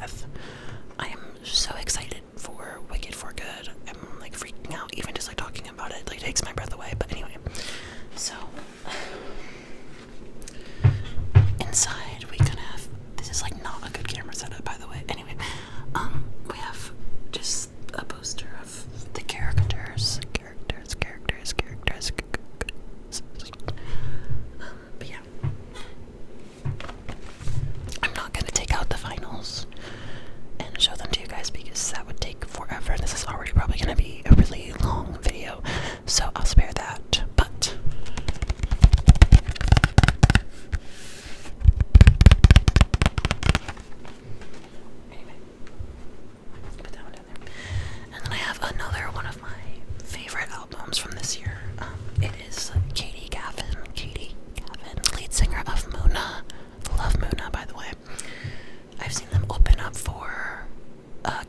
death. I am so excited for Wicked for Good. I'm like freaking out even just like talking about it. Like takes my breath away. But anyway, so inside we gonna have, this is like not a good camera setup by the way. Anyway, we have just a poster of the characters. But yeah, I'm not gonna take out the finals and show them to you guys because that would take forever. This is already probably gonna be a really long video, so I'll spare that. But anyway, put that one down there. And then I have another one of my favorite albums from this year. It is Katie Gavin, lead singer of Muna. Love Muna, by the way. I've seen them open up for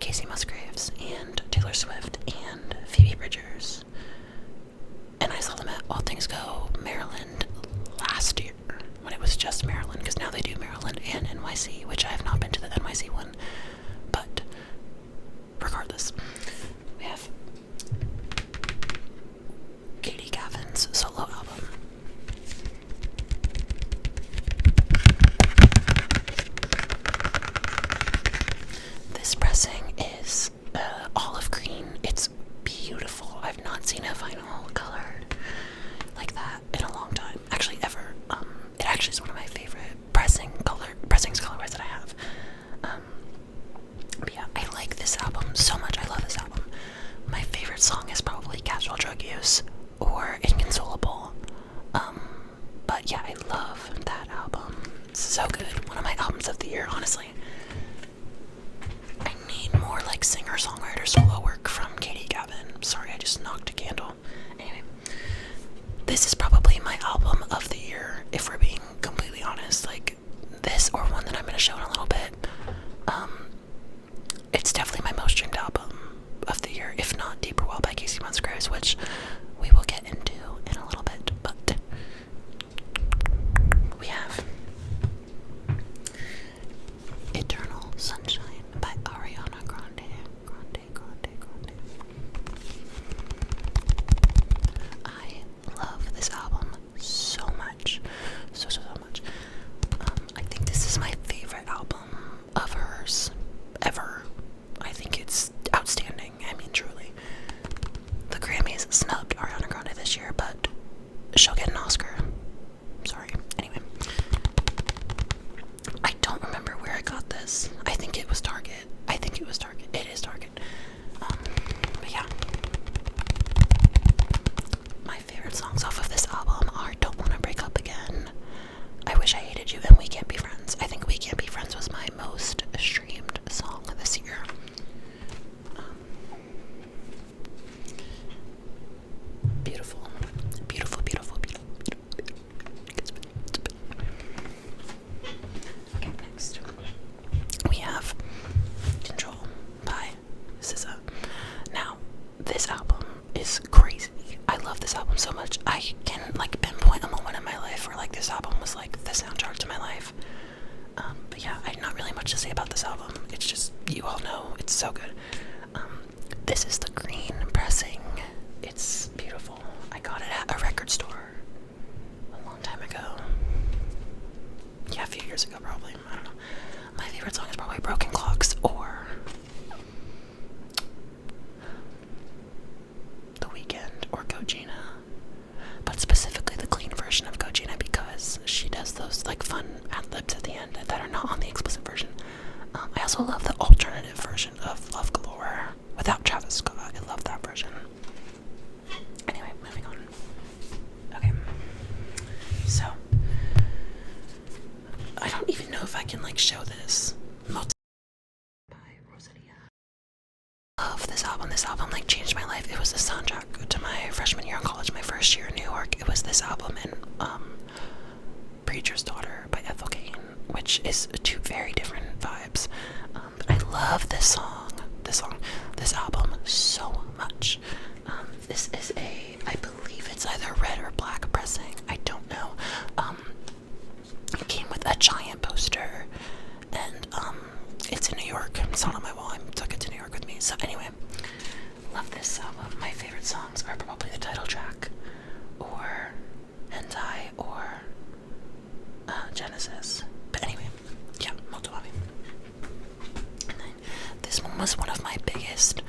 Kacey Musgraves and Taylor Swift and Phoebe Bridgers. And I saw them at All Things Go, Maryland last year, when it was just Maryland, because now they do Maryland and NYC, which I have not been to the NYC one. But regardless, we have Katie Gavin's solo album. This pressing is olive green. It's beautiful. I've not seen a vinyl colored like that in a long time. Actually, ever. It actually is one of my favorite pressings colorways that I have. But yeah, I like this album so much. I love this album. My favorite song is probably Casual Drug Use or Inconsolable. But yeah, I love that album. It's so good. One of my albums of the year, honestly. I need more like singer-songwriter solo work from Katie Gavin. Sorry, I just knocked a candle. Anyway, this is probably my album of the year, if we're being completely honest. Like, this or one that I'm going to show in a little bit. It's definitely my most streamed album of the year, if not Deeper Well by Kacey Musgraves, which we will get into in a little bit. But we have Eternal Sunshine by Ariana Grande. I love this album so much. So much. I think this is my favorite album of hers ever. I think it's outstanding. I mean, truly. The Grammys snubbed Ariana Grande this year, but she'll get an Oscar. Sorry. Anyway. I don't remember where I got this. I think it was Target. It is Target. But yeah. My favorite songs off of this album are Don't Wanna Break Up Again, I Wish I Hated You, and We Can't Be Friends. I think We Can't Be Friends was my most streamed song this year. Beautiful. Okay, next. We have Control by SZA. Now, this album is crazy. I love this album so much. I can like pinpoint a moment in my life where like this album was like the soundtrack to my life. But yeah, I have not really much to say about this album. It's just, you all know, it's so good. This is the green pressing. It's beautiful. I got it at a record store a long time ago. Yeah, a few years ago probably. I don't know. My favorite song is probably Broken Clocks or The Weeknd or Gogina. But specifically the clean version of Gogina because she does those like fun ad-libs at the end that are not on the explicit version. I also love the alternative version of Love Galore without Travis Scott. I love that version. Anyway, moving on. Okay. So, I don't even know if I can like show this. By Rosalia. Love this album. This album like changed my life. It was the soundtrack to my freshman year in college, my first year in New York. It was this album and Preacher's Daughter by Ethel Cain, which is two very different vibes. But I love this album so much. This is I believe it's either red or black pressing. I don't know. It came with a giant poster, and it's in New York. It's not on my wall. I took it to New York with me. So anyway, love this album. My favorite songs are probably the title track, or Hentai, or Genesis. But anyway, yeah, Motoami. And then this one was one of my biggest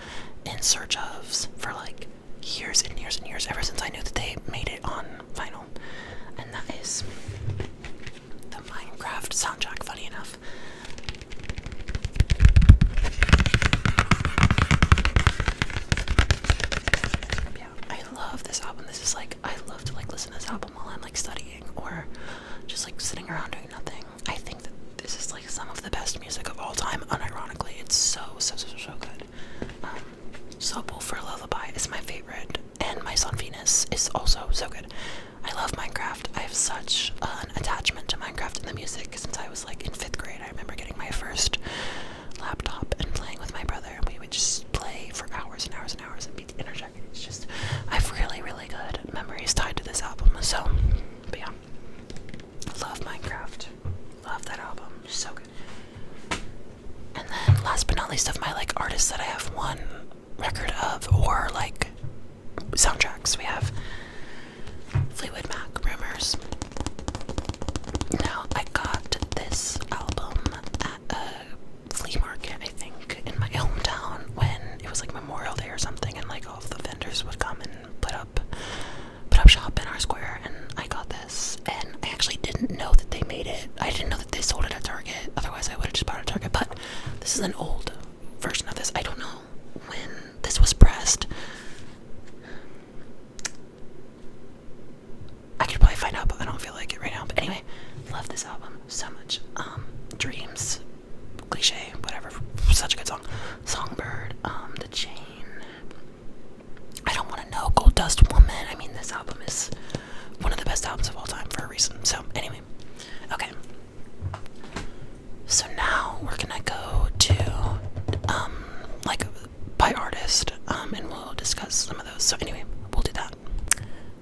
in search ofs for like years and years and years, ever since I knew that they made it on vinyl. And that is the Minecraft soundtrack, funny enough. Yeah, I love this album. This is like, I love to like listen to this album while I'm like studying or just like sitting around doing nothing. I think that this is like some of the best music of all time, unironically. It's so good. Soulful for Lullaby is my favorite, and My Son Venus is also so good. I love Minecraft. I have such an attachment to Minecraft and the music since I was like in 5th grade. I remember getting my first laptop and playing with my brother, and we would just play for hours and hours and hours and be energetic. It's just, I have really, really good memories tied to this album. So, but yeah, love Minecraft. Love that album. So good. And then last but not least of my like artists that I have one record of, or like soundtracks, we have Fleetwood Mac, Rumors. Now, I got this album at a flea market, I think, in my hometown when it was like Memorial Day or something, and like all of the vendors would come and put up shop in our square, and I got this, and I actually didn't know that they made it. I didn't know that they sold it at Target, otherwise I would have just bought it at Target, but this is an old version of this. I don't know when this was pressed. I could probably find out, but I don't feel like it right now. But anyway, love this album so much. Dreams, Cliche, whatever, such a good song. Songbird, The Chain, I Don't Want to Know, Gold Dust Woman. I mean, this album is one of the best albums of all time for a reason. So anyway, okay. So now we're gonna go to like by artist, and we'll discuss some of those. So anyway, we'll do that.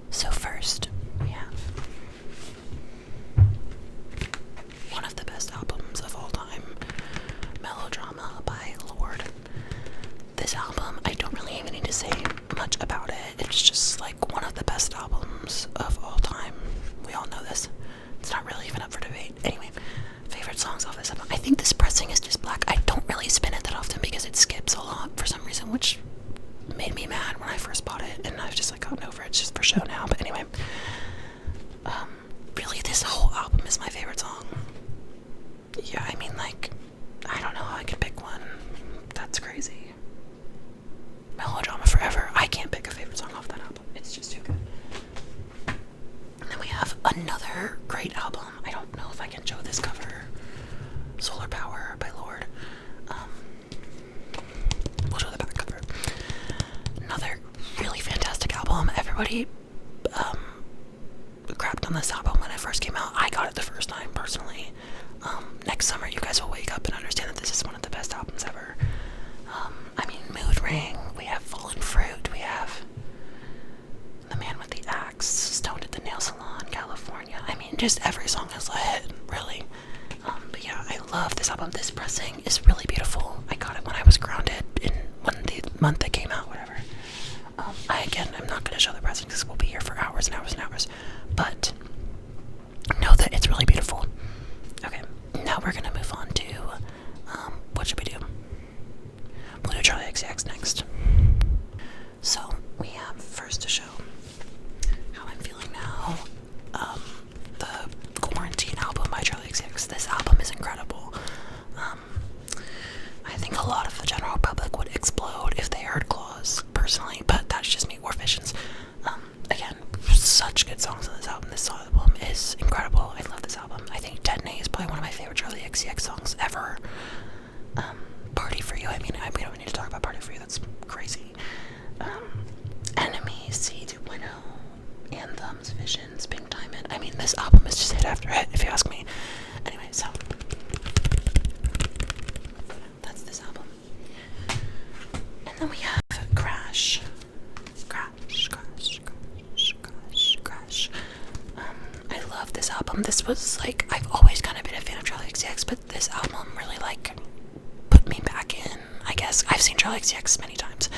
So first, we have one of the best albums of all time, Melodrama by Lorde. This album, I don't really even need to say much about it. It's just like one of the best albums of all time. We all know this. It's not really even up for debate. Anyway, favorite songs off this album. I think this pressing is just black. I don't really spin it that often because it skips a lot for some reason, which made me mad when I first bought it, and I've just like gotten over it. It's just for show now. But anyway, really, this whole album is my favorite song. Yeah, I mean, like, I don't know how I could pick one. That's crazy. Melodrama forever. I can't pick a favorite song off that album. It's just too good. And then we have another great album. I don't know if I can show this cover. Solar Power by Lorde. We'll show the back cover. Another really fantastic album. Everybody crapped on this album when it first came out. I got it the first time personally. Next summer you guys will wake up and understand that this is one of the best albums ever. I mean, Mood Ring, we have Fallen Fruit, we have The Man with the Axe, Stoned at the Nail Salon, California. I mean, just every song is a hit, really. But yeah, I love this album. This pressing is really beautiful. I got it when I was grounded in the month it came out, whatever. I'm not going to show the pressing because we'll be here for hours and hours and hours. But know that it's really beautiful. Okay, now we're going to move on to, what should we do? We'll do Charli XCX next. So, we have first to show how I'm feeling now. The Quarantine album by Charli XCX. This album is incredible. I think a lot of the general public would explode if they heard Claws, personally, but that's just me, or Visions. Again, such good songs on this album. This album is incredible. I love this album. I think Detonate is probably one of my favorite Charli XCX songs ever. Party For You, I mean, we don't need to talk about Party For You, that's crazy. Enemy, C 2.0, Anthems, Visions, Pink Diamond. I mean, this album is just hit after hit, if you ask me. Anyway, so that's this album. And then we have Crash. I love this album. This was like, I've always kind of been a fan of Charli XCX, but this album really like me back in, I guess. I've seen Charli XCX many times.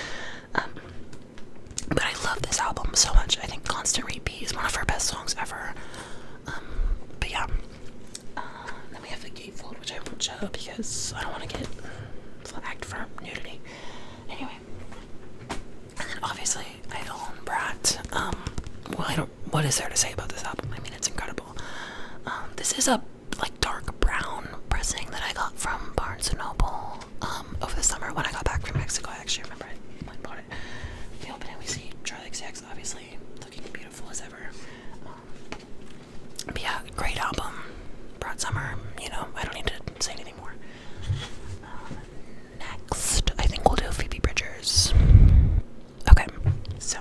But I love this album so much. I think Constant Repeat is one of her best songs ever. But yeah. Then we have The Gatefold, which I won't show because I don't want to get flagged for nudity. Anyway. And then obviously I own Brat. What is there to say about this album? I mean, it's incredible. This is a like dark brown pressing that I got from Barnes & Noble over the summer when I got back from Mexico. I actually remember I bought it. We open it, we see Charli XCX obviously looking beautiful as ever. But yeah, great album. Brat Summer, you know, I don't need to say anything more. Next, I think we'll do Phoebe Bridgers. Okay, so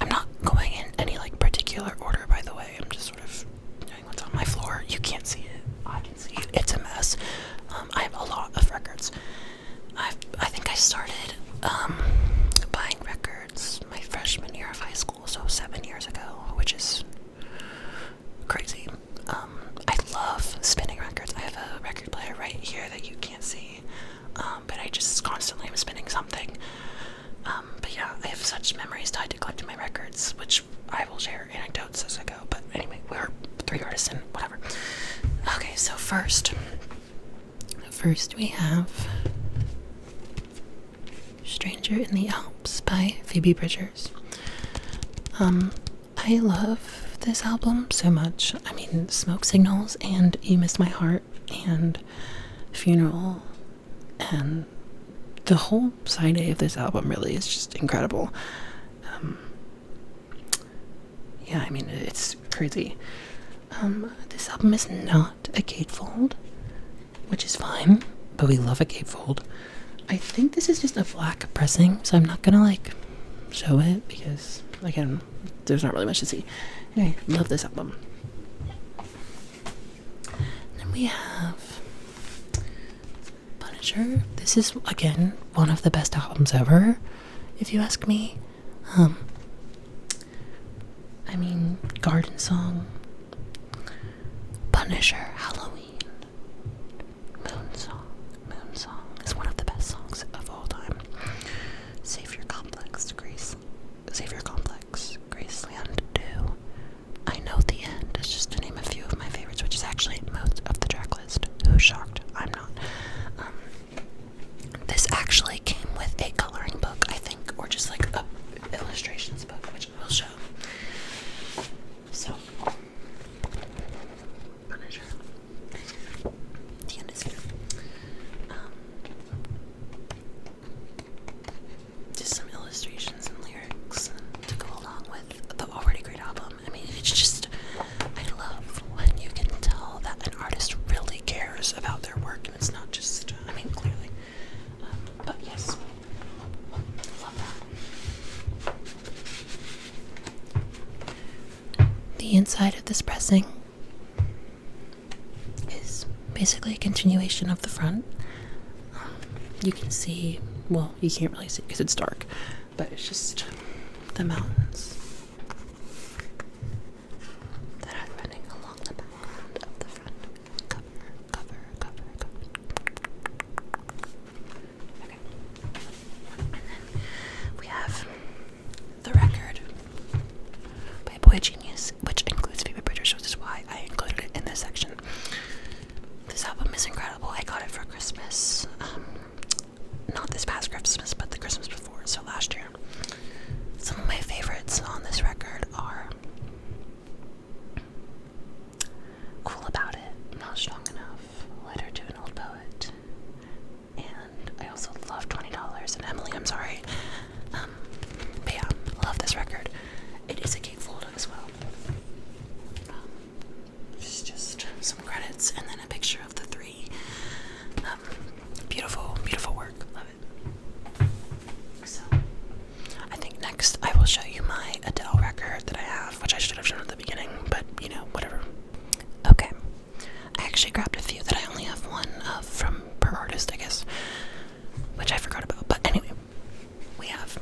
I'm not going in any like particular order, by the way. I'm just sort of doing what's on my floor. You can't see it. I can see it. It's a mess. I have a lot of records. I think I started buying records my freshman year of high school, so 7 years ago, which is crazy. I love spinning records. I have a record player right here that you can't see, but I just constantly am spinning something. But yeah, I have such memories tied to collecting my records, which I will share anecdotes as I go. But anyway, we're 3 artists in, whatever. Okay, so first we have Stranger in the Alps by Phoebe Bridgers. I love this album so much. I mean, Smoke Signals and You Missed My Heart and Funeral and the whole side A of this album really is just incredible. Yeah, I mean, it's crazy. This album is not a gatefold, which is fine, but we love a gatefold. I think this is just a black pressing, so I'm not gonna like show it because, again, there's not really much to see. Anyway, love this album. Then we have Punisher. This is, again, one of the best albums ever, if you ask me. I mean, Garden Song, Punisher, Halloween, Moon Song is one of the best songs of all time. Savior Complex, Graceland 2, I Know the End, is just to name a few of my favorites, which is actually most of the track list. Who's shocked? I'm not. This actually came with a coloring book, I think, or just like a illustrations book, which I will show. So, Punisher. The end is here. Just some illustrations and lyrics to go along with the already great album. I mean, it's just, I love when you can tell that an artist really cares about their work and it's not just, I mean, clearly. But yes, love that. The inside of this pressing is basically a continuation of the front. You can see, well, you can't really see because it's dark, but it's just the mountains that are running along the background of the front cover. Okay. And then we have the record by Boygenius, which includes Phoebe Bridgers, which is why I included it in this section. This album is incredible. I got it for Christmas. Not this past Christmas, but the Christmas before, so last year. Some of my favorites on this record are Cool About It, Not Strong Enough, Letter to an Old Poet, and I also love $20 and Emily, I'm Sorry. But yeah, love this record. It is a gatefold as well. It's just some credits and then a picture of the 3. Beautiful work. Love it. So, I think next I will show you my Adele record that I have, which I should have shown at the beginning, but you know, whatever. Okay. I actually grabbed a few that I only have one of from per artist, I guess, which I forgot about. But anyway, we have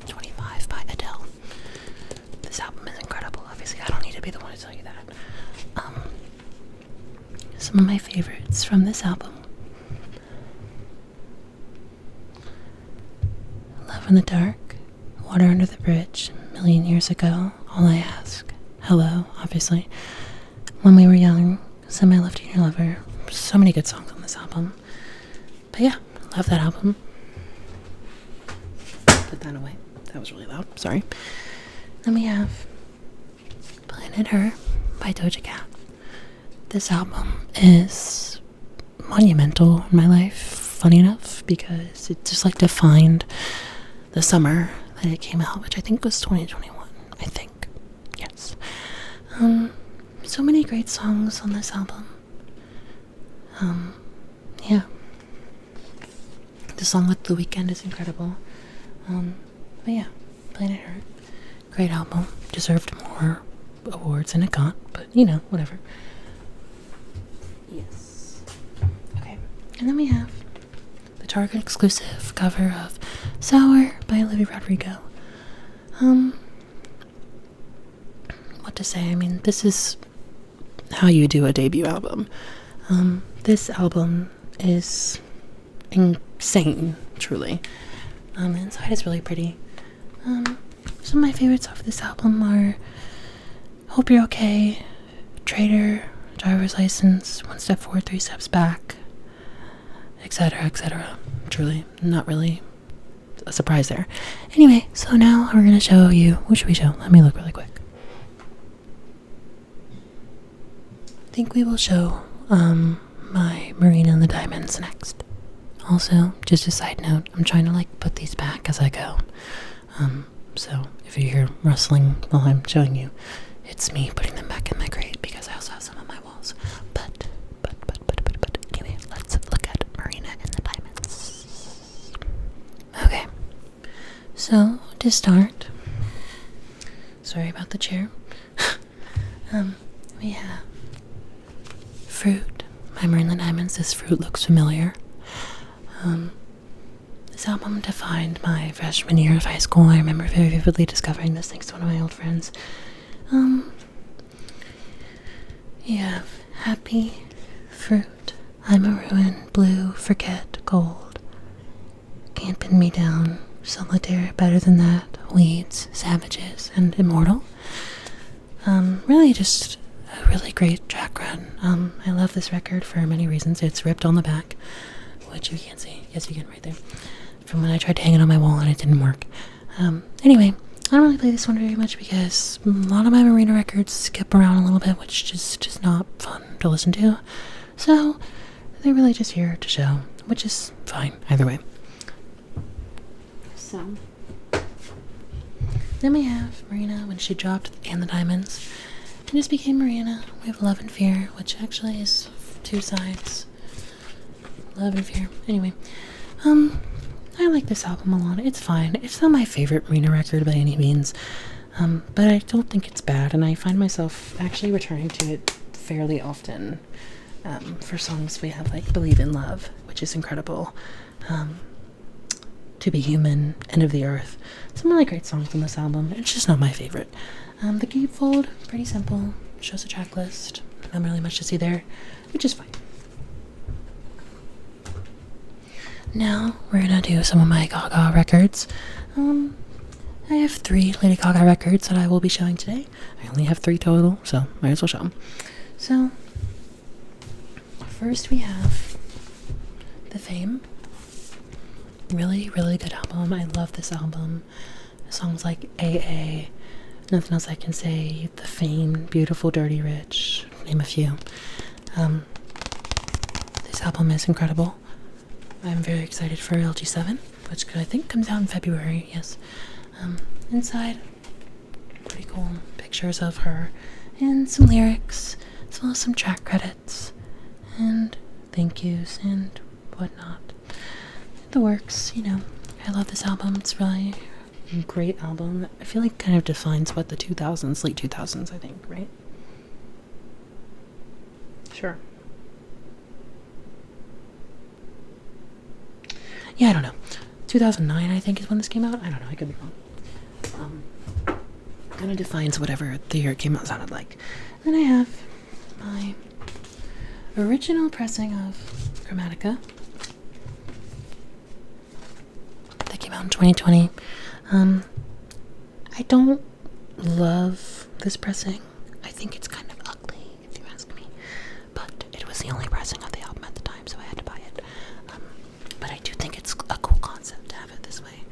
25 by Adele. This album is incredible, obviously. I don't need to be the one to tell you that. Some of my favorites from this album from the dark, water under the bridge, a million years ago, all I ask. Hello, obviously. When we were young, send my love to your lover. So many good songs on this album. But yeah, love that album. Put that away. That was really loud. Sorry. Then we have Planet Her by Doja Cat. This album is monumental in my life, funny enough, because it just like defined the summer that it came out, which I think was 2021. I think. Yes. So many great songs on this album. Yeah. The song with The Weeknd is incredible. But yeah, Planet Her, great album. Deserved more awards than it got, but you know, whatever. Yes. Okay, and then we have the Target exclusive cover of Sour by Olivia Rodrigo. What to say? I mean, this is how you do a debut album. This album is insane, truly. The inside is really pretty. Some of my favorites off this album are Hope You're Okay, Traitor, Driver's License, One Step Forward, Three Steps Back, etc., etc. Truly, not really a surprise there. Anyway, so now we're gonna show you, what should we show? Let me look really quick. I think we will show my Marina and the Diamonds next. Also, just a side note, I'm trying to like put these back as I go. So if you hear rustling while I'm showing you, it's me putting them back in my crate because I also have some on my walls. But anyway, let's look at Marina and the Diamonds. Okay. So to start, sorry about the chair. We have Fruit by Marina and the Diamonds. This fruit looks familiar. This album defined my freshman year of high school. I remember very vividly discovering this thanks to one of my old friends. You have Happy, Fruit, I'm a Ruin, Blue, Forget, Gold, Can't Pin Me Down, Solitaire, Better Than That, Weeds, Savages, and Immortal. Really just a really great track run. I love this record for many reasons. It's ripped on the back, which you can't see. Yes, you can right there. From when I tried to hang it on my wall and it didn't work. Anyway, I don't really play this one very much because a lot of my Marina records skip around a little bit, which just is not fun to listen to. So they're really just here to show, which is fine either way. So then we have Marina when she dropped And the Diamonds. It just became Marina. We have Love and Fear, which actually is two sides. Love and Fear. Anyway, I like this album a lot. It's fine. It's not my favorite Marina record by any means, but I don't think it's bad, and I find myself actually returning to it fairly often. For songs we have like Believe in Love, which is incredible, To Be Human, End of the Earth. Some really great songs on this album. It's just not my favorite. The gatefold, pretty simple. Shows a track list. Not really much to see there, which is fine. Now, we're gonna do some of my Gaga records. I have 3 Lady Gaga records that I will be showing today. I only have 3 total, so might as well show them. So, first we have The Fame. Really, really good album. I love this album. Songs like AA, Nothing Else I Can Say, The Fame, Beautiful, Dirty, Rich, name a few. This album is incredible. I'm very excited for LG7, which I think comes out in February, yes. Inside, pretty cool pictures of her, and some lyrics, as well as some track credits, and thank yous, and whatnot. The works, you know. I love this album. It's really a great album. I feel like it kind of defines what the 2000s, late 2000s, I think, right? Sure. Yeah, I don't know. 2009, I think, is when this came out. I don't know. I could be wrong. Kind of defines whatever the year it came out sounded like. Then I have my original pressing of Chromatica that came out Countdown 2020. I don't love this pressing. I think it's kind of ugly, if you ask me. But it was the only pressing of the album at the time, so I had to buy it. But I do think it's a cool concept to have it this way.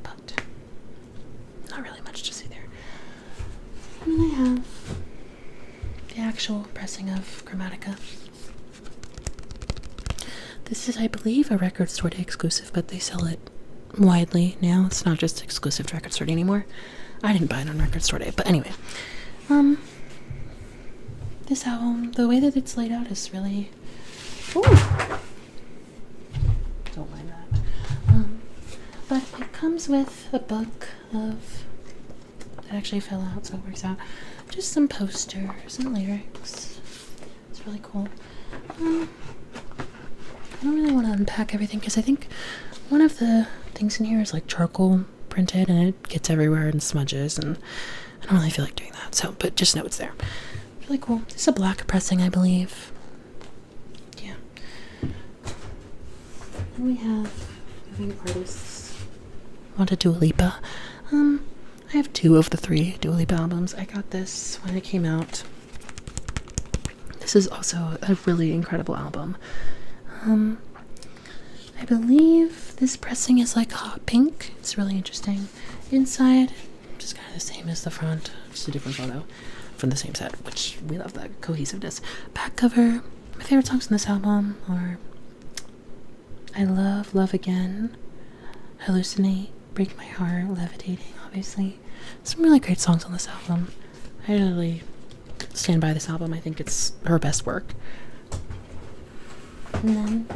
But not really much to see there. And then I have the actual pressing of Chromatica. This is, I believe, a Record Store Day exclusive, but they sell it widely now. It's not just exclusive to Record Store Day anymore. I didn't buy it on Record Store Day, but anyway. This album, the way that it's laid out is really... Ooh! Don't mind that. But it comes with a book of... That actually fell out, so it works out. Just some posters and lyrics. It's really cool. I don't really want to unpack everything because I think one of the things in here is like charcoal printed and it gets everywhere and smudges, and I don't really feel like doing that. So, but just know it's there. Really cool. This is a black pressing, I believe. Yeah. Then we have moving artists. I want to do Lipa. I have 2 of the 3 Dua Lipa albums. I got this when it came out. This is also a really incredible album. I believe this pressing is like hot pink. It's really interesting. Inside, just kind of the same as the front. Just a different photo from the same set, which we love that cohesiveness. Back cover. My favorite songs on this album are I Love, Love Again, Hallucinate, Break My Heart, Levitating, obviously. Some really great songs on this album. I really stand by this album. I think it's her best work. And then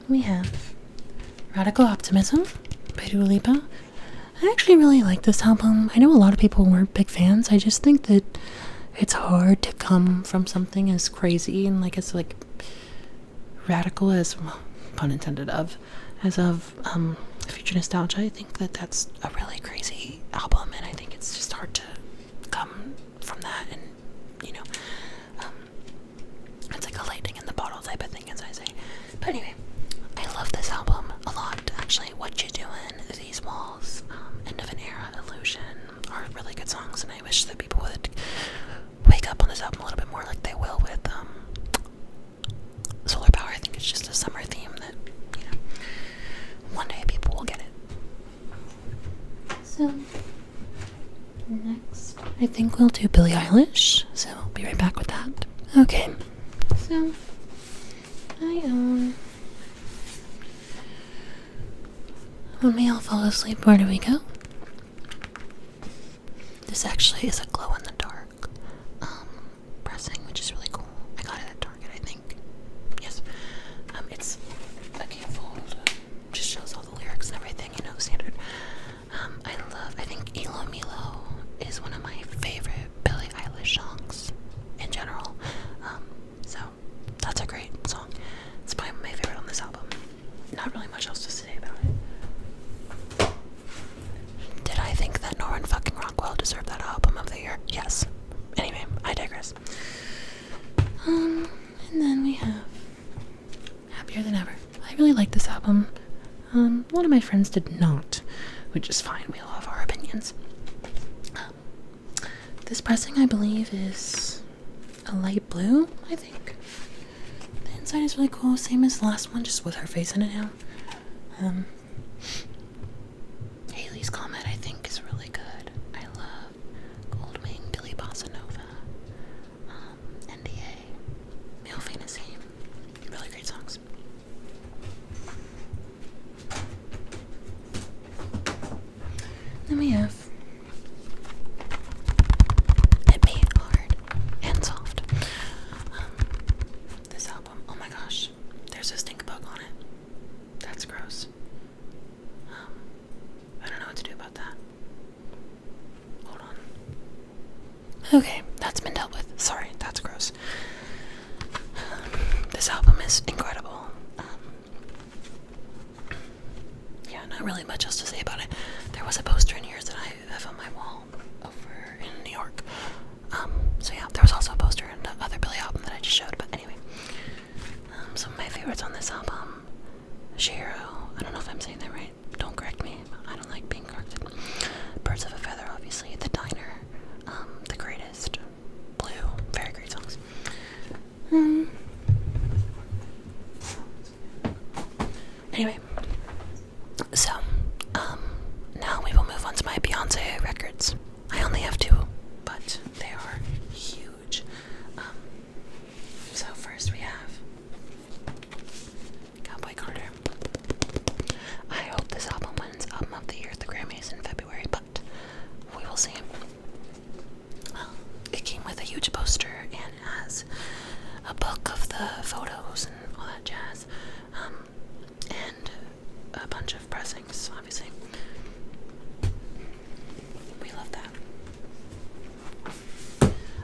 we have Radical Optimism by Dua Lipa. I actually really like this album. I know a lot of people weren't big fans. I just think that it's hard to come from something as crazy and like as like radical as, well, pun intended, as of Future Nostalgia. I think that that's a really crazy album, and I think it's just hard to come from that, and you know, it's like a lightning in the bottle type of thing, as I say. But anyway, I love this album a lot, actually. What You Doing, These Walls, End of an Era, Illusion are really good songs, and I wish that people would wake up on this album a little bit more like they will with Solar Power. I think it's just a summer theme that, you know, one day people will get it. So, next, I think we'll do Billie Eilish, so I'll be right back with that. Okay, so I own When We All Fall Asleep, Where Do We Go? This actually is a glow-in-the-dark pressing, which is really cool. I got it at Target, I think. Yes. It's a gatefold. Just shows all the lyrics and everything, you know, standard. I think Elo Milo is one of my favorite Billie Eilish songs in general. So that's a great song. It's probably my favorite on this album. Not really much else to say about it. Did I think that Norman fucking Rockwell deserved that album of the year? Yes. Anyway, I digress. And then we have Happier Than Ever. I really like this album. A lot of my friends did not, which is fine. We all have our opinions. This pressing, I believe, is a light blue, I think. The inside is really cool, same as the last one, just with her face in it now. Haley's Comment, I think, is really good. I love Goldwing, Billy Bossa Nova, NDA, Male Fantasy. Really great songs. Then we have Hit Me Hard and Soft. This album, oh my gosh, there's a stink bug on it. That's gross. I don't know what to do about that. Hold on. Okay, that's been dealt with. Sorry, that's gross. This album is incredible. Yeah, not really much else to say about it. There was a poster in here that I have on my wall over in New York. So yeah, there was also a poster in the other Billie album that I just showed, but anyway. Some of my favorites on this album. Shiro, I don't know if I'm saying that right. Don't correct me. I don't like being corrected. Birds of a Feather, obviously. The Diner. The Greatest. Blue. Very great songs. Anyway. So, now we will move on to my Beyonce records. I only have 2, but they are huge. So first we have Cowboy Carter. I hope this album wins Album of the Year at the Grammys in February, but we will see. It came with a huge poster and has a book of the photos and all that jazz, and a bunch of pressings, obviously. We love that.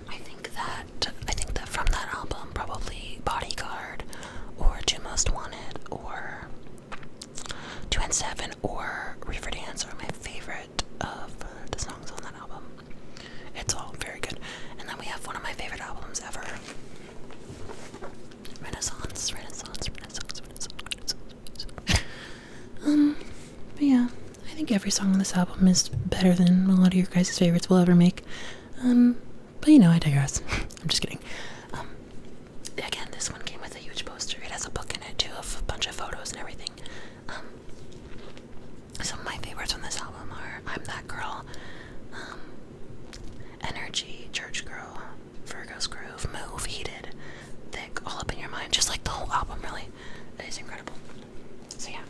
I think that from that album, probably Bodyguard or Two Most Wanted or 2 and 7 or Reefer Dance are my favorite of the songs on that album. It's all very good. And then we have one of my favorite albums ever, Renaissance. But yeah, I think every song on this album is better than a lot of your guys' favorites will ever make. But I digress. I'm just kidding. Again, this one came with a huge poster. It has a book in it too of a bunch of photos and everything. Some of my favorites on this album are I'm That Girl, Energy, Church Girl, Virgo's Groove, Move, Heated, Thick, All Up in Your Mind. Just like the whole album, really. It is incredible. So yeah.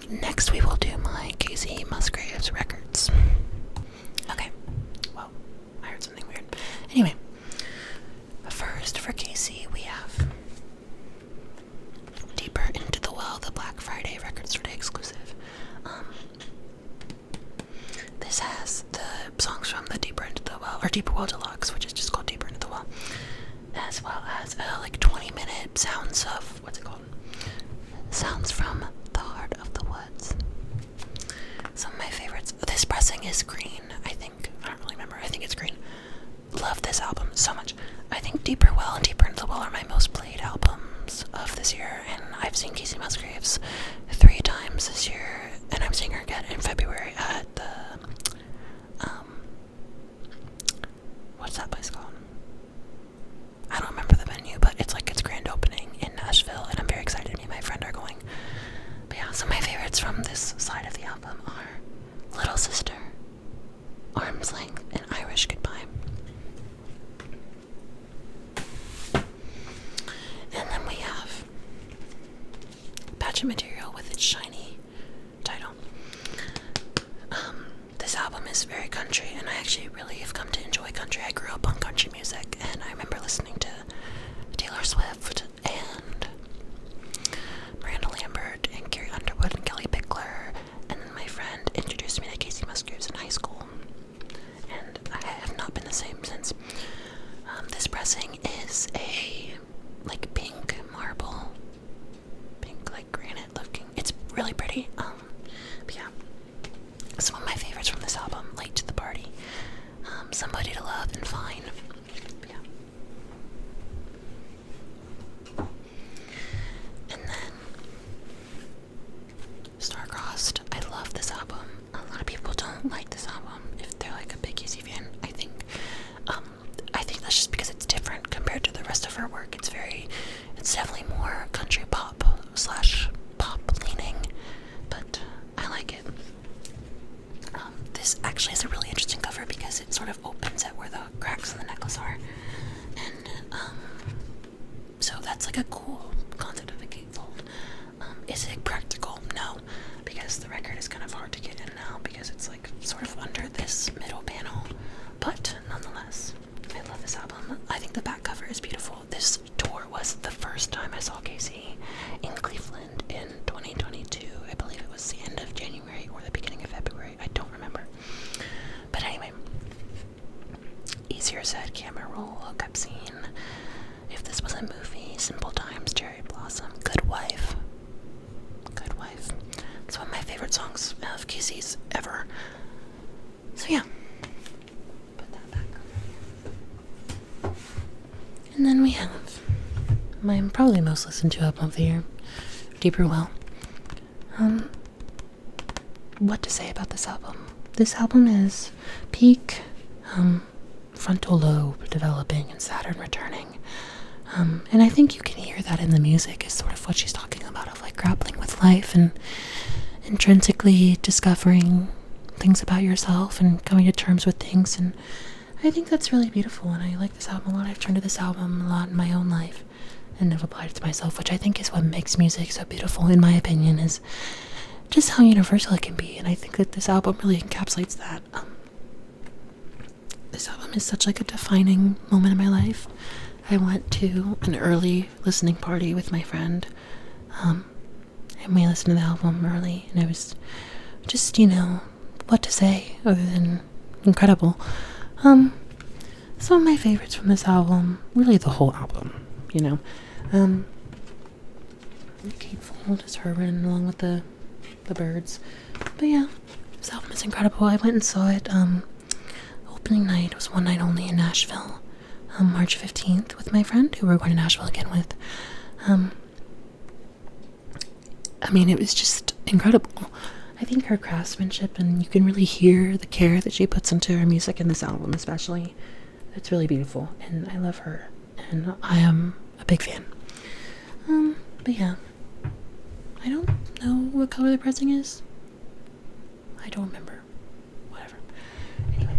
Next we will do my Kacey Musgraves records. Okay. Well, I heard something weird. Anyway. First for Kacey we have Deeper Into the Well, the Black Friday Records Today exclusive. This has the songs from the Deeper Into the Well, or Deeper Well Deluxe, which is just called Deeper Into the Well, as well as 20-minute sounds of, what's it called? Sounds from the Heart of the Woods. Some of my favorites. This pressing is green, I think. I don't really remember. I think it's green. Love this album so much. I think Deeper Well and Deeper Into the Well are my most played albums of this year, and I've seen Kacey Musgraves 3 times this year, and I'm seeing her again in February at the what's that place called? I don't remember the venue, but it's like its grand opening in Nashville, and I'm very excited. Me and my friend are going. But yeah, some of my favorites from this side of the album are Little Sister, Arm's Length, and Irish Goodbye. And then we have Pageant Material with its shiny title. This album is very country, and I actually really have come to enjoy country. I grew up on country music, and I remember listening to Taylor Swift and Miranda Lambert and Carrie Underwood and Kelly Pickler, and then my friend introduced me to Kacey Musgraves in high school, and I have not been the same since. This pressing is a pink marble, granite looking. It's really pretty. But yeah, some of my favorites from this album: Late to the Party, Somebody to Love, and Fine. But yeah. And then Star-Crossed. I love this album. A lot of people don't like this album if they're a big Kacey fan, I think. I think that's just because it's different compared to the rest of her work. It's definitely more country pop / pop leaning, but I like it. This actually is a really interesting cover because it sort of opens at where the cracks in the necklace are, and so that's a cool concept of a gatefold. Is it practical? No, because the record is kind of hard to get in now because it's sort of under this middle panel, but nonetheless, I love this album. I think the back cover is beautiful. This tour was the first time I saw Kacey in Cleveland in 2022. I believe it was the end of January or the beginning of February. I don't remember. But anyway, Easier Said, Camera Roll, Hookup Scene, If This Was a Movie, Simple Times, Cherry Blossom, Good Wife. Good Wife. It's one of my favorite songs of Kacey's ever. So yeah. Put that back. And then we have my probably most listened to album of the year, Deeper Well. What to say about this album? This album is peak, frontal lobe developing and Saturn returning. And I think you can hear that in the music is sort of what she's talking about, of like grappling with life and intrinsically discovering things about yourself and coming to terms with things. And I think that's really beautiful, and I like this album a lot. I've turned to this album a lot in my own life and have applied it to myself, which I think is what makes music so beautiful, in my opinion, is just how universal it can be. And I think that this album really encapsulates that. This album is such like a defining moment in my life. I went to an early listening party with my friend, and we listened to the album early, and it was just, what to say other than incredible. Some of my favorites from this album, really the whole album, Gatefold is her written along with the birds. But yeah, this album is incredible. I went and saw it, opening night. It was one night only in Nashville, March 15th, with my friend who we're going to Nashville again with. It was just incredible. I think her craftsmanship, and you can really hear the care that she puts into her music in this album especially. It's really beautiful, and I love her, and I am a big fan. But yeah, I don't know what color the pressing is. I don't remember. Whatever. Anyway.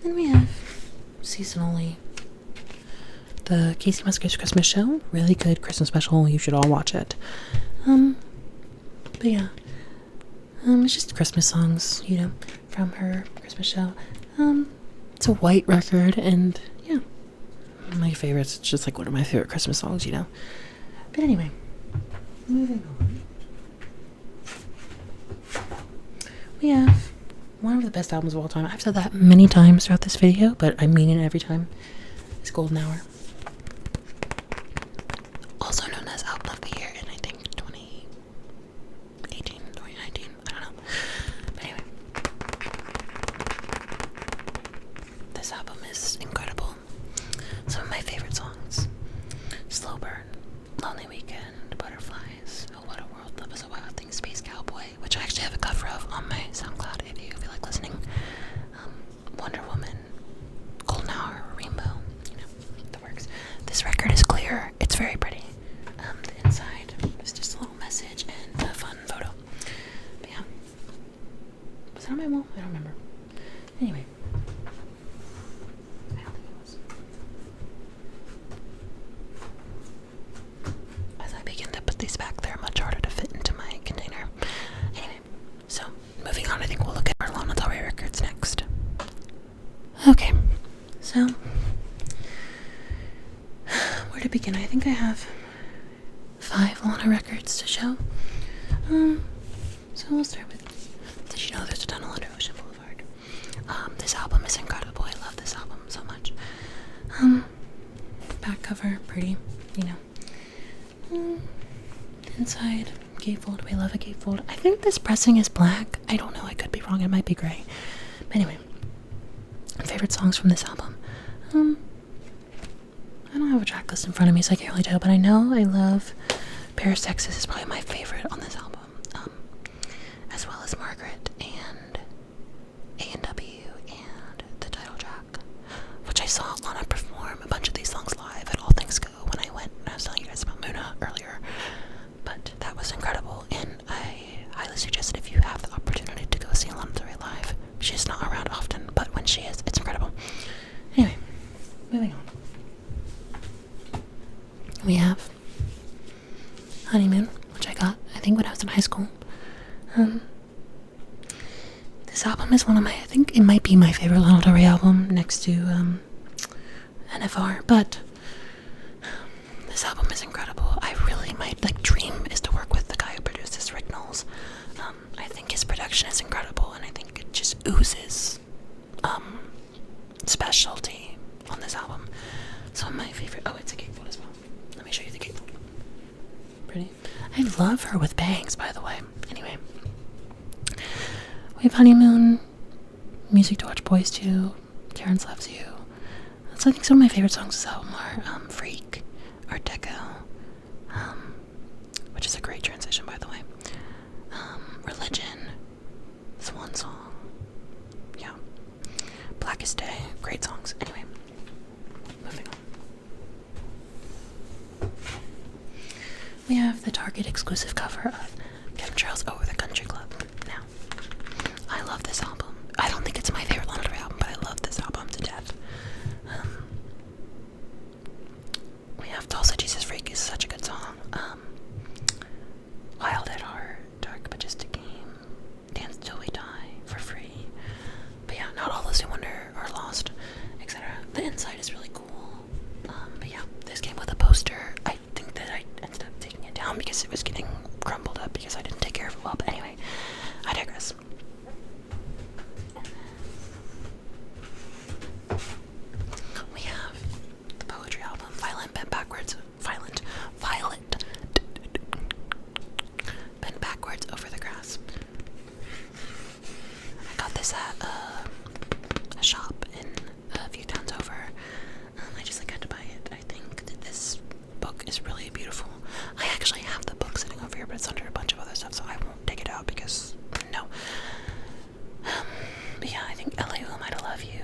Then we have, seasonally, the Kacey Musgraves Christmas Show. Really good Christmas special. You should all watch it. But yeah. It's just Christmas songs, from her Christmas show. It's a white record, and yeah, my favorites. It's just like one of my favorite Christmas songs, But anyway, moving on. We have one of the best albums of all time. I've said that many times throughout this video, but I mean it every time. It's Golden Hour. Also known as Album of the Year in, I think, 2018, 2019, I don't know. But anyway, this album is incredible. Some of my favorite songs: Slow Burn, Lonely Weekend, Butterflies, Oh What a World, Love is a Wild Thing, Space Cowboy, which I actually have a cover of on my SoundCloud if you feel like listening. Wonder Woman, Golden Hour, Rainbow, the works. This record is clear. It's very pretty. The inside is just a little message and a fun photo. But yeah. Was it on my wall? I don't remember. Anyway. I don't think it was. As I begin to put these back, they're much harder to fit into my container. Anyway, so moving on, I think we'll look at our Lana Del Rey records next. Okay, so where to begin? I think I have 5 Lana records to show. So we'll start with Did You Know There's a Tunnel Under Ocean Boulevard? This album is incredible. I love this album so much. Back cover, pretty, Inside, gatefold. We love a gatefold. I think this pressing is black. I don't know. I could be wrong. It might be gray. But anyway, favorite songs from this album. I don't have a track list in front of me, so I can't really tell, but I know I love Paris, Texas is probably my favorite on this album, as well as Margaret and A&W and the title track, which I saw Lana perform a bunch of these songs live at All Things Go when I went, and I was telling you guys about Muna earlier. But that was incredible, and I highly suggest it if you have the opportunity to go see Lana Del Rey live. She's not around often, but when she is, it's incredible. Anyway, moving on. We have Honeymoon, which I got, I think, when I was in high school. This album is one of my, I think it might be my favorite Lana Del Rey album next to NFR, but this album is incredible. I really, my dream is to work with the guy who produced this, Rick Knowles. I think his production is incredible, and I think it just oozes specialty on this album. So my favorite, it's a gatefold as well. Let me show you the gatefold. Pretty. I love her with bangs, by the way. Anyway, we have Honeymoon, Music to Watch Boys To, Terrence Loves You. So I think some of my favorite songs of this album are Freak, Art Deco, which is a great transition, by the way. Religion, Swan Song, yeah. Blackest Day, great songs. Anyway, moving on. We have the Target exclusive cover of Chemtrails Over the Country Club. Now, I love this album. I don't think it's my favorite Lana Del Rey album, but I love this album to death. We have Tulsa Jesus Freak is such a good song. Wild at Heart, Dark but Just a Game, Dance Till We Die, For Free. But yeah, Not All Those Who Wonder Are Lost, etc. The inside is really cool. But yeah, this came with a poster. I think that I ended up taking it down because it was getting crumpled up because I didn't take care of it well. But anyway, I digress. We have the poetry album, Violent Bent Backwards, Violet, Bent Backwards Over the Grass. I got this at a shop in a few towns over. I just had to buy it. I think that this book is really beautiful. I actually have the book sitting over here, but it's under a bunch of other stuff, so I won't take it out because no. But yeah, I think LA Who Am I to Love You,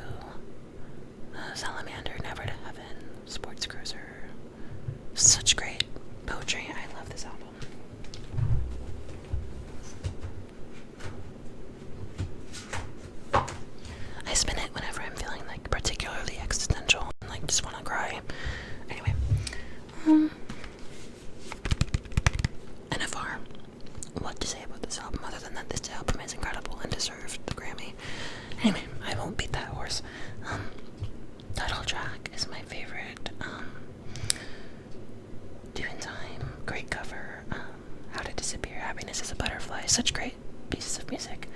Salamander, Never to Heaven, Sports Cruiser. Such great poetry. I love this album. I spin it whenever I'm feeling like particularly existential and like just want to cry. Anyway, NFR. What to say about this album other than that this album is incredible and deserved the Grammy. Anyway, I won't beat that horse. Title track is my favorite. Doing Time, great cover. How to Disappear, Happiness is a Butterfly. Such great pieces of music.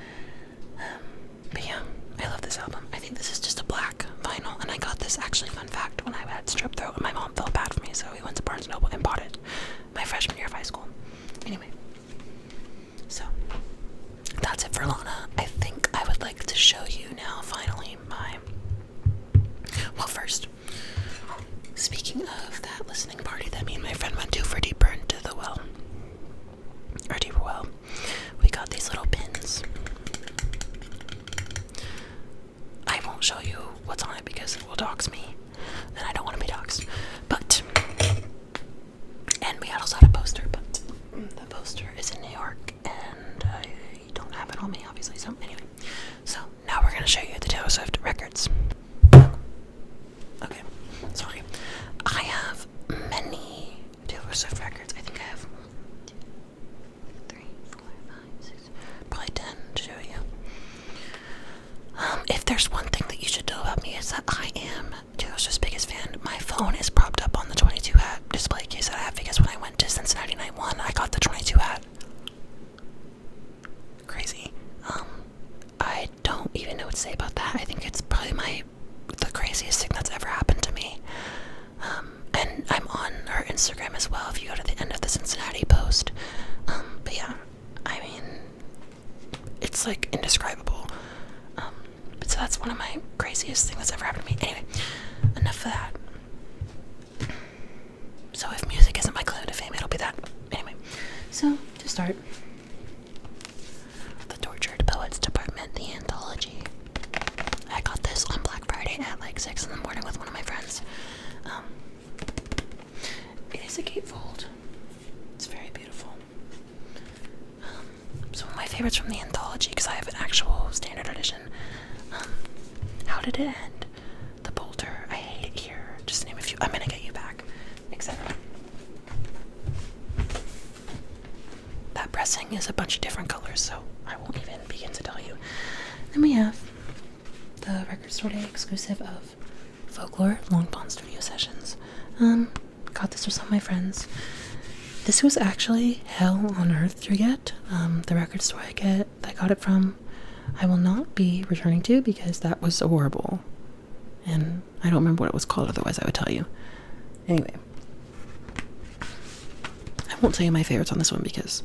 But yeah, I love this album. I think this is just a black vinyl, and I got this, actually, fun fact, when I had strep throat, and my mom felt bad for me, so we went to Barnes & Noble and bought it my freshman year of high school. Anyway, so that's it for Lana. I think I would like to show you now, finally, well, first, speaking of that listening party that me and my friend went to for Deeper Into the Well, or Deeper Well, we got these little pins. I won't show you what's on it because it will dox me, and I don't want to be doxed. But, and we also had a poster, but the poster is in New York, and I don't have it on me, obviously. So anyway, so now we're gonna show you the Taylor Swift records. Okay, sorry. I have many Taylor Swift records. I think I have 1, 2, 3, 4, 5, 6, probably 10 to show you. If there's one thing that you should know about me, is that I am Taylor Swift's biggest fan. My phone is propped up on the 22 hat display case that I have because when I went to Cincinnati Night 1, I got the 22 hat. Crazy. I don't even know what to say about that. I think it's probably the craziest thing that's ever happened to me. And I'm on her Instagram as well if you go to the end of the Cincinnati post. But yeah, I mean, it's like indescribable. So that's one of my craziest things that's ever happened to me. Anyway, enough of that. So if music isn't my claim to fame, it'll be that. Anyway, so to start, the Tortured Poets Department, the anthology. I got this on Black Friday at like 6 in the morning with one of my friends. It is a gatefold. It's very beautiful. So one of my favorites from the anthology, because I have an actual standard edition. How Did It End? The Bolter, I Hate It Here, just to name a few. I'm gonna Get You Back, etc. That pressing is a bunch of different colors, so I won't even begin to tell you. Then we have the Record Store Day exclusive of Folklore Long Pond Studio Sessions. Got this with some of my friends. This was actually hell on earth to get. The record store I got it from, I will not be returning to because that was horrible. And I don't remember what it was called, otherwise I would tell you. Anyway. I won't tell you my favorites on this one because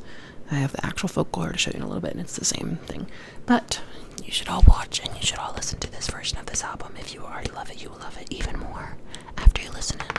I have the actual folklore to show you in a little bit and it's the same thing. But you should all watch and you should all listen to this version of this album. If you already love it, you will love it even more after you listen to it.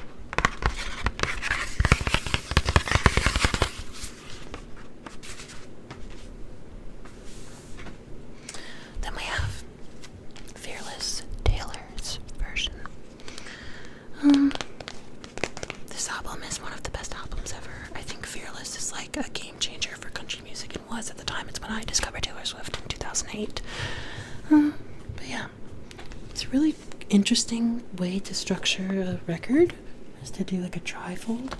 interesting way to structure a record is to do like a trifold.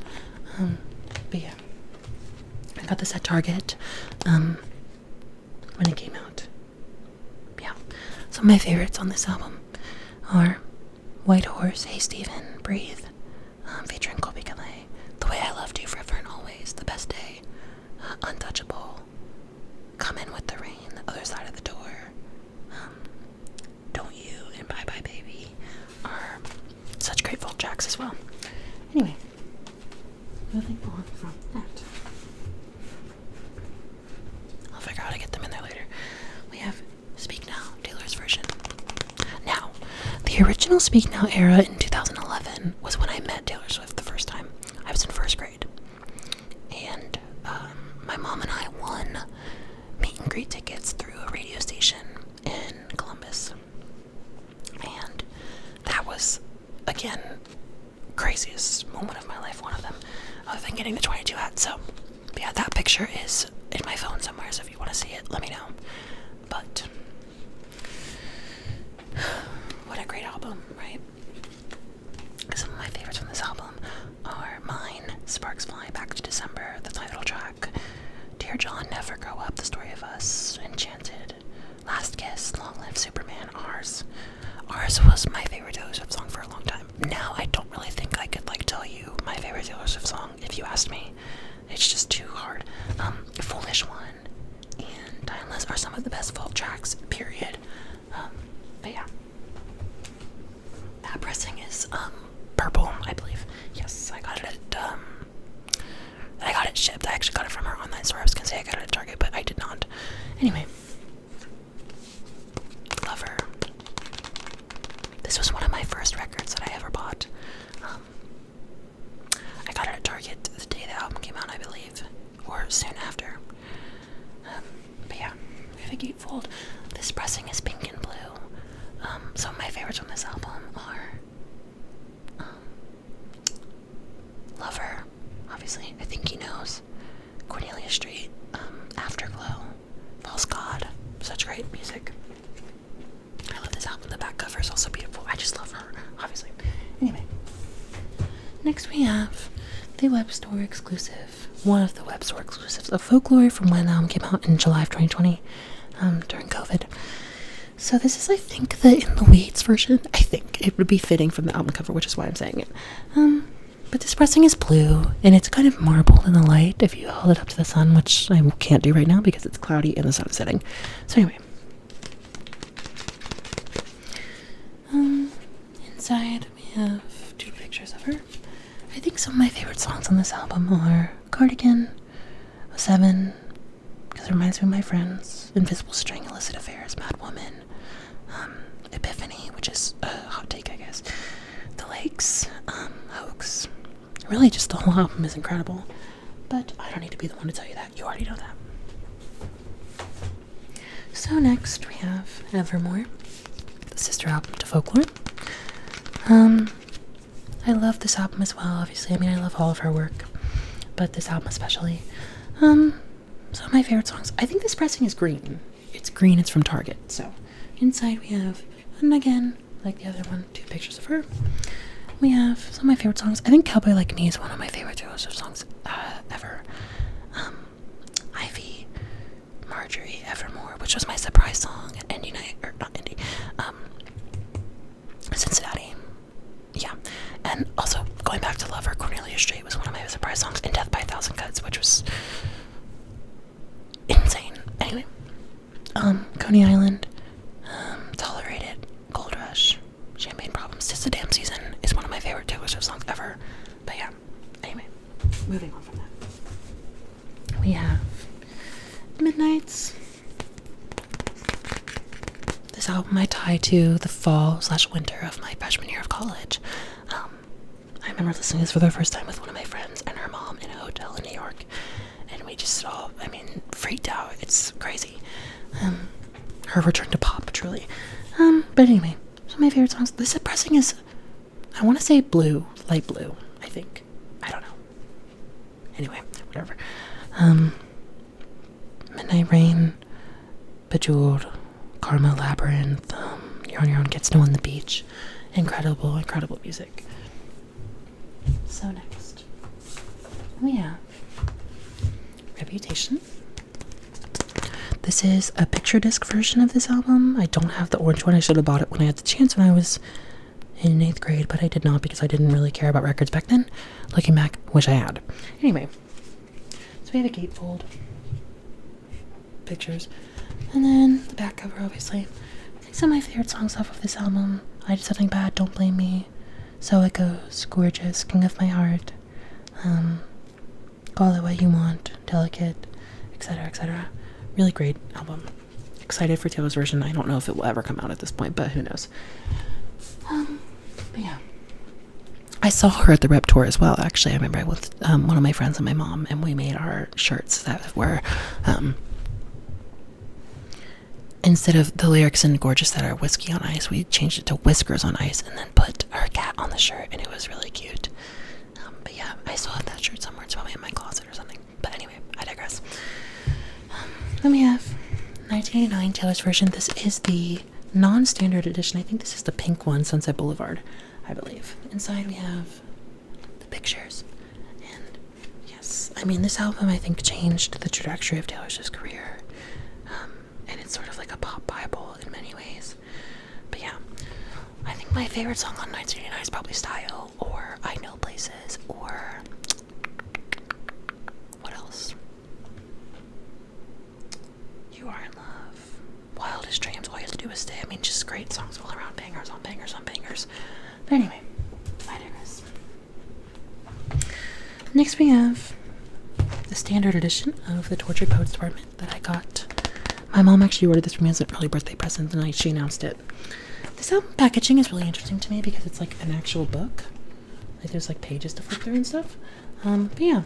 But yeah, I got this at Target when it came out. Yeah, some of my favorites on this album are White Horse, Hey Stephen, Breathe, featuring Colby Calais, The Way I Loved You, Forever and Always, The Best Day, Untouchable, Come In With the Rain, The Other Side of the Door, Don't You, and Bye Bye Baby are such great folk tracks as well. Anyway, moving on from that. I'll figure out how to get them in there later. We have Speak Now, Taylor's version. Now, the original Speak Now era in 2011 was when I met Taylor Swift the first time. I was in first grade. And my mom and I won meet and greet tickets through a radio station in Columbus. And that was, again, craziest moment of my life, one of them, other than getting the 22 hat. So, yeah, that picture is in my phone somewhere, so if you want to see it, let me know. But what a great album, right? Some of my favorites from this album are Mine, Sparks Fly, Back to December, the title track, Dear John, Never Grow Up, The Story of Us, Enchanted, Last Kiss, Long Live Superman, Ours. Ours was my favorite Taylor Swift song for a long time. Now I don't really think I could tell you my favorite Taylor Swift song if you asked me. It's just too hard. Foolish One and Timeless are some of the best folk tracks, period. But yeah. That pressing is purple, I believe. Yes, I got it shipped. I actually got it from her online store. I was gonna say I got it at Target, but I did not. Anyway. Lover. This was one of my first records that I ever bought. I got it at Target the day the album came out, I believe, or soon after. But yeah, we have a gatefold. This pressing is pink and blue. Some of my favorites from this album are Lover, obviously, I Think He Knows, Cornelia Street, Afterglow, False God, such great music. I love this album. The back cover is also beautiful. I just love her, obviously. Anyway, next we have the web store exclusive, one of the web store exclusives of Folklore from when the album came out in July of 2020, during COVID. So this is, I think, the In the Weeds version. I think it would be fitting from the album cover, which is why I'm saying it. But this pressing is blue, and it's kind of marbled in the light if you hold it up to the sun, which I can't do right now because it's cloudy and the sun is setting. So anyway. Inside we have 2 pictures of her. I think some of my favorite songs on this album are Cardigan, 07, because it reminds me of my friends, Invisible String, Illicit Affairs, Mad Woman, Epiphany, which is a hot take, I guess, The Lakes, Hoax. Really, just the whole album is incredible, but I don't need to be the one to tell you that. You already know that. So next we have Evermore, the sister album to Folklore. I love this album as well, obviously. I mean, I love all of her work, but this album especially. Some of my favorite songs. I think this pressing is green. It's green, it's from Target. So, inside we have, and again, like the other one, 2 pictures of her. We have some of my favorite songs. I think Cowboy Like Me is one of my favorite Taylor Swift songs ever. Ivy, Marjorie, Evermore, which was my surprise song at Indie Night, or not Indie, Cincinnati. Yeah. And also, going back to Lover, Cornelia Street was one of my surprise songs, and Death by a Thousand Cuts, which was insane. Anyway, Coney Island, Tolerated, Gold Rush, Champagne Problems, Tis the Damn Season is one of my favorite Taylor Swift songs ever. But yeah, anyway, moving on from that. We have Midnights. This album I tie to the fall/winter of my freshman year of college. I remember listening to this for the first time with one of my friends and her mom in a hotel in New York, and we just all, freaked out. It's crazy. Her return to pop, truly. But anyway, some of my favorite songs. This pressing is, I want to say blue, light blue, I think. I don't know. Anyway, whatever. Midnight Rain, Bejeweled, Karma, Labyrinth, You're on Your Own, Get Snow on the Beach, incredible, incredible music. So next, we have Reputation. This is a picture disc version of this album. I don't have the orange one. I should have bought it when I had the chance when I was in 8th grade, but I did not because I didn't really care about records back then. Looking back, wish I had. Anyway, so we have a gatefold, pictures, and then the back cover, obviously. I think some of my favorite songs off of this album: I Did Something Bad, Don't Blame Me, So It Goes, Gorgeous, King of My Heart, Call It What You Want, Delicate, etc., etc. Really great album. Excited for Taylor's version. I don't know if it will ever come out at this point, but who knows. But yeah. I saw her at the Rep Tour as well, actually. I remember I was with one of my friends and my mom, and we made our shirts that were, instead of the lyrics in Gorgeous that are whiskey on ice, we changed it to whiskers on ice and then put her cat on the shirt, and it was really cute. But yeah, I still have that shirt somewhere. It's probably in my closet or something. But anyway, I digress. Then we have 1989 Taylor's version. This is the non-standard edition. I think this is the pink one, Sunset Boulevard, I believe. Inside we have the pictures. And yes, I mean, this album I think changed the trajectory of Taylor's career. And it's sort of like a pop bible in many ways. But yeah, I think my favorite song on 1989 is probably Style, or I Know Places, or what else? You Are in Love, Wildest Dreams, All You Have to Do Is Stay. I mean, just great songs all around, bangers on bangers on bangers. But anyway, I digress. Next we have the standard edition of the Tortured Poets Department that I got. My mom actually ordered this for me as an early birthday present the night she announced it. This album packaging is really interesting to me because it's like an actual book. Like there's like pages to flip through and stuff. But yeah,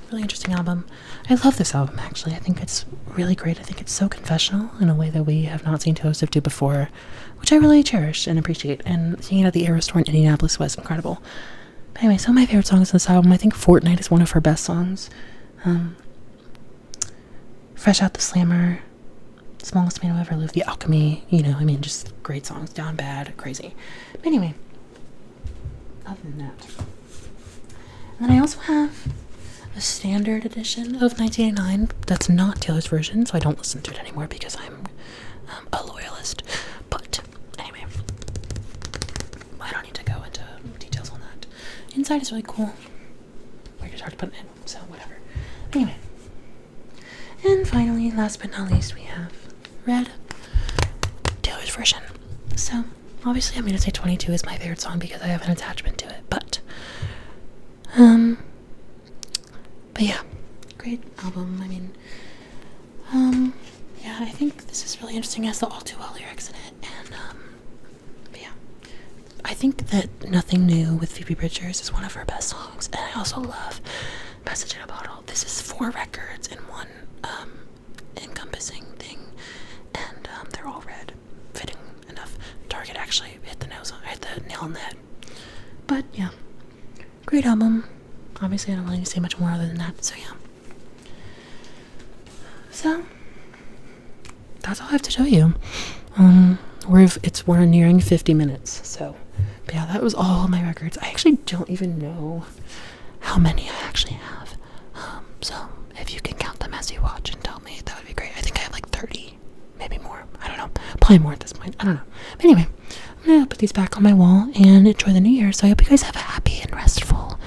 really interesting album. I love this album actually. I think it's really great. I think it's so confessional in a way that we have not seen Taylor Swift do before, which I really cherish and appreciate. And seeing it at the Era Store in Indianapolis was incredible. But anyway, some of my favorite songs on this album, I think Fortnight is one of her best songs. Fresh Out the Slammer, Smallest Man I've Ever Lived, The Alchemy, you know, I mean, just great songs. Down Bad, crazy. But anyway, other than that. And then I also have a standard edition of 1989 that's not Taylor's version, so I don't listen to it anymore because I'm a loyalist. But anyway, I don't need to go into details on that. Inside is really cool. We're just hard to put it in, so whatever. Anyway. And finally, last but not least, we have Red, Taylor's version. So, obviously I'm going to say 22 is my favorite song because I have an attachment to it, but yeah, great album. I mean, yeah, I think this is really interesting. It has the All Too Well lyrics in it, and, but yeah, I think that Nothing New with Phoebe Bridgers is one of her best songs, and I also love Message in a Bottle. This is 4 records in one, encompassing thing, and they're all red, fitting enough. Target actually hit the nail on the head. But yeah, great album. Obviously I don't really need to say much more other than that, so yeah. So that's all I have to show you. We're nearing 50 minutes, so but yeah, that was all my records. I actually don't even know how many I actually have, so if you can count them as you watch and tell me, that would be great. I think I have like 30, maybe more. I don't know. Probably more at this point. I don't know. But anyway, I'm going to put these back on my wall and enjoy the new year. So I hope you guys have a happy and restful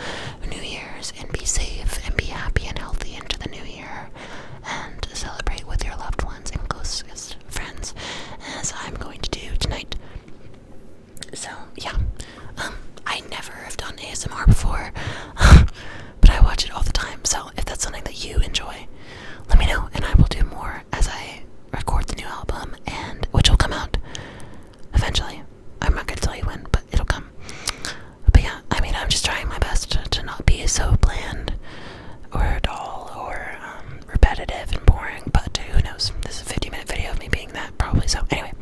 New Year's, and be safe and be happy and healthy into the new year, and celebrate with your loved ones and closest friends, as I'm going to do tonight. So yeah, I never have done ASMR before, but I watch it all the time. So if that's something that you enjoy, let me know, and I will do more as I record the new album, and which will come out eventually. I'm not going to tell you when, but it'll come. But yeah, I mean, I'm just trying my best to not be so bland or dull or repetitive and boring, but who knows? This is a 50-minute video of me being that, probably. So anyway,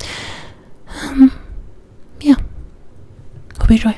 yeah, hope you enjoy.